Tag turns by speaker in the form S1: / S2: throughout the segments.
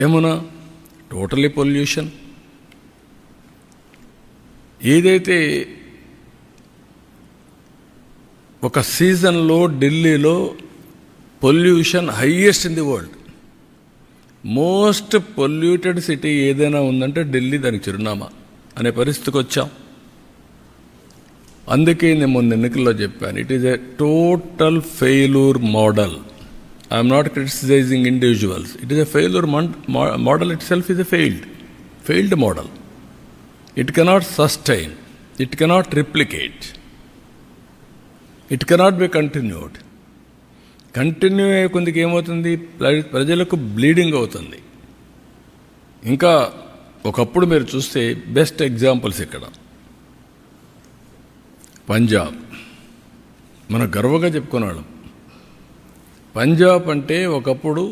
S1: Yamuna totally pollution. ఏదైతే ఒక సీజన్లో ఢిల్లీలో pollution highest in the world, most polluted city ఏదైనా ఉందంటే ఢిల్లీ దానికి చిరునామా అనే పరిస్థితికి వచ్చాం. అందుకే నేను మొన్న ఎన్నికల్లో చెప్పాను, it is a total failure model. I'm not criticising individuals, it is a failure model itself is a failed model. It cannot sustain, it cannot replicate, it cannot be continued. Continue అయ్యే కొందికి ఏమవుతుంది, ప్రజలకు bleeding అవుతుంది. ఇంకా ఒకప్పుడు మీరు చూస్తే best examples ఇక్కడ పంజాబ్, మనం గర్వంగా చెప్పుకున్నాడు. పంజాబ్ అంటే ఒకప్పుడు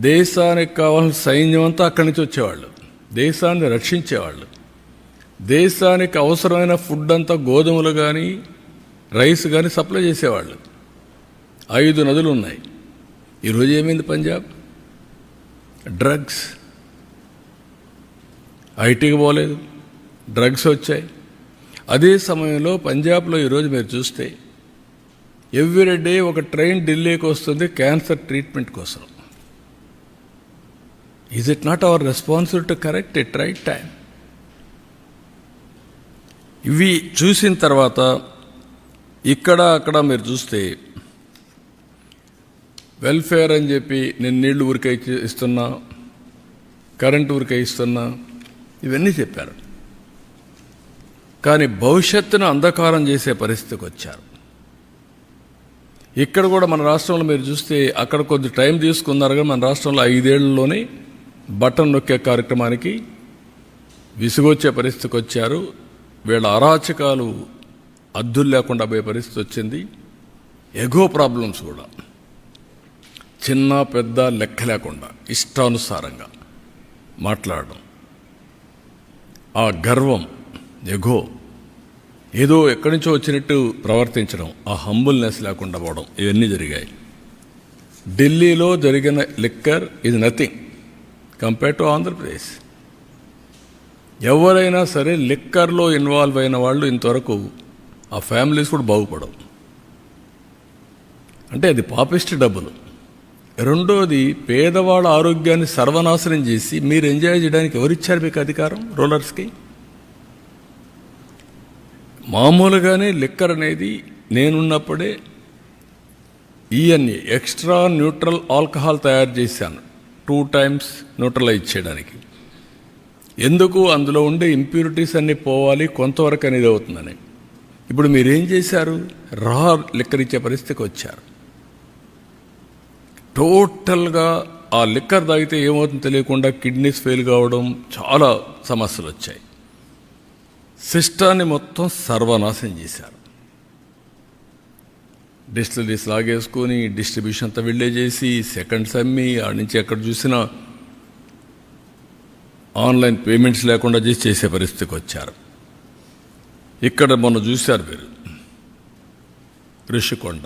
S1: దేశానికి కావాల్సిన సైన్యం అంతా అక్కడి నుంచి వచ్చేవాళ్ళు, దేశాన్ని రక్షించేవాళ్ళు. దేశానికి అవసరమైన ఫుడ్ అంతా గోధుమలు కానీ రైస్ కానీ సప్లై చేసేవాళ్ళు. 5 నదులు ఉన్నాయి. ఈరోజు ఏమైంది పంజాబ్? డ్రగ్స్. ఐటీకి పోలేదు, డ్రగ్స్ వచ్చాయి. అదే సమయంలో పంజాబ్లో ఈరోజు మీరు చూస్తే ఎవ్రీ డే ఒక ట్రైన్ ఢిల్లీకి వస్తుంది క్యాన్సర్ ట్రీట్మెంట్ కోసం. Is it not our responsibility to correct it right time? ఇవి చూసిన తర్వాత ఇక్కడ అక్కడ మీరు చూస్తే వెల్ఫేర్ అని చెప్పి నేను నీళ్లు ఊరికే ఇస్తున్నా, కరెంటు ఊరికే ఇస్తున్నా, ఇవన్నీ చెప్పారు. కానీ భవిష్యత్తును అంధకారం చేసే పరిస్థితికి వచ్చారు. ఇక్కడ కూడా మన రాష్ట్రంలో మీరు చూస్తే అక్కడ కొద్ది టైం తీసుకున్నారు, కానీ మన రాష్ట్రంలో 5 ఏళ్లలోనే బటన్ నొక్కే కార్యక్రమానికి విసుగొచ్చే పరిస్థితికి వచ్చారు. వీళ్ళ అరాచకాలు అద్దులు లేకుండా పోయే పరిస్థితి వచ్చింది. ఎగో ప్రాబ్లమ్స్ కూడా చిన్న పెద్ద లెక్క లేకుండా ఇష్టానుసారంగా మాట్లాడడం, ఆ గర్వం, ఎగో, ఏదో ఎక్కడి నుంచో వచ్చినట్టు ప్రవర్తించడం, ఆ హంబుల్నెస్ లేకుండా పోవడం, ఇవన్నీ జరిగాయి. ఢిల్లీలో జరిగిన liquor is nothing compare to Andhra Pradesh. ఎవరైనా సరే లిక్కర్లో ఇన్వాల్వ్ అయిన వాళ్ళు ఇంతవరకు ఆ ఫ్యామిలీస్ కూడా బాగుపడవు. అంటే అది పాపిస్ట్ డబ్బులు. రెండోది, పేదవాళ్ళ ఆరోగ్యాన్ని సర్వనాశనం చేసి మీరు ఎంజాయ్ చేయడానికి ఎవరిచ్చారు మీకు అధికారం? రూలర్స్కి. మామూలుగానే లిక్కర్ అనేది నేనున్నప్పుడే ఈఎన్ఏ ఎక్స్ట్రా న్యూట్రల్ ఆల్కహాల్ తయారు చేశాను 2 times న్యూట్రలైజ్ చేయడానికి. ఎందుకు? అందులో ఉండే ఇంప్యూరిటీస్ అన్నీ పోవాలి, కొంతవరకు అనేది అవుతుందని. ఇప్పుడు మీరేం చేశారు? రా లిక్కర్ ఇచ్చే పరిస్థితికి వచ్చారు. టోటల్గా ఆ లిక్కర్ తాగితే ఏమవుతుందో తెలియకుండా కిడ్నీస్ ఫెయిల్ కావడం, చాలా సమస్యలు వచ్చాయి. సిస్టాన్ని మొత్తం సర్వనాశనం చేశారు. డిస్టిలరీస్ లాగేసుకొని డిస్ట్రిబ్యూషన్ అంతా వెళ్ళే చేసి సెకండ్స్ అమ్మి ఆడి నుంచి ఎక్కడ చూసినా ఆన్లైన్ పేమెంట్స్ లేకుండా చేసే పరిస్థితికి వచ్చారు. ఇక్కడ మొన్న చూశారు మీరు ఋషికొండ,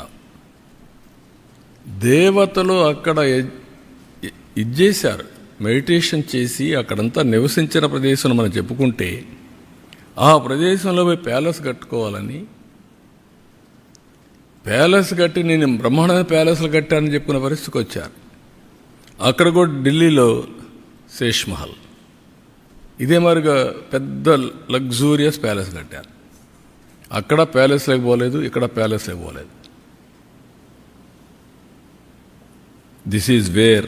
S1: దేవతలు అక్కడ ఇది చేశారు, మెడిటేషన్ చేసి అక్కడంతా నివసించిన ప్రదేశం మనం చెప్పుకుంటే ఆ ప్రదేశంలో పోయి ప్యాలెస్ కట్టుకోవాలని, ప్యాలెస్ కట్టి నేను బ్రహ్మాండమైన ప్యాలెస్లు కట్టానని చెప్పుకునే పరిస్థితికి వచ్చారు. అక్కడ కూడా ఢిల్లీలో శేష్ మహల్ ఇదే మరిగా పెద్ద లగ్జూరియస్ ప్యాలెస్ కట్టారు. అక్కడ ప్యాలెస్లోకి పోలేదు, ఇక్కడ ప్యాలెస్లోకి పోలేదు. This is where